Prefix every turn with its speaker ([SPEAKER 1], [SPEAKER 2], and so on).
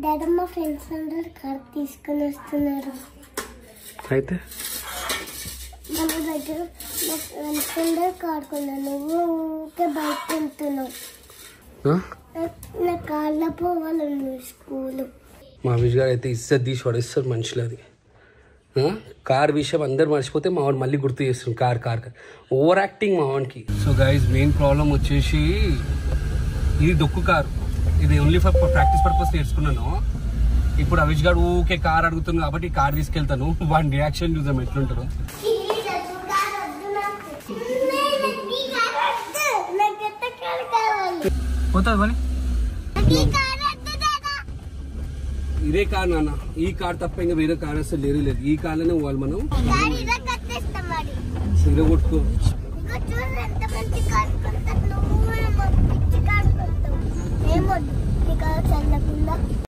[SPEAKER 1] Daddy మా friends అందరూ car తీసుకొని వస్తున్నారు.
[SPEAKER 2] అయితే
[SPEAKER 1] మన దగ్గర మా ఫ్రెండ్స్ అందరూ కార్ కొన్నారు. నువ్వు ఊరికే బైక్ కొంటున్నావు. నా కార్లో పోవాలను స్కూల్.
[SPEAKER 2] మా విష్ గారు అయితే ఇజ్జత్ తీసి పడేస్తారు మనుషులు. అది కార్ విషయం అందరు మర్చిపోతే మా వాడు మళ్ళీ గుర్తు చేస్తుంది car car car over acting మా వాడికి. సో గైస్ మెయిన్ ప్రాబ్లం వచ్చేసి ఇది డొక్కు కారు. ఇది ఓన్లీ ఫర్ ప్రాక్టీస్ పర్పస్ నేర్చుకున్నాను. ఇప్పుడు అవిష్ గారు ఊకే కార్ అడుగుతున్నాను కాబట్టి కార్ తీసుకెళ్తాను. వాడి రియాక్షన్ చూద్దాం ఎట్లుంటారు. పోతుంది మరి ఇదే కార్ నాన్న. ఈ కార్ తప్ప ఇంకా వేరే కార్ అసలు లేదు. ఈ కార్లోనే పోవాలి మనం.
[SPEAKER 1] కొట్టుకో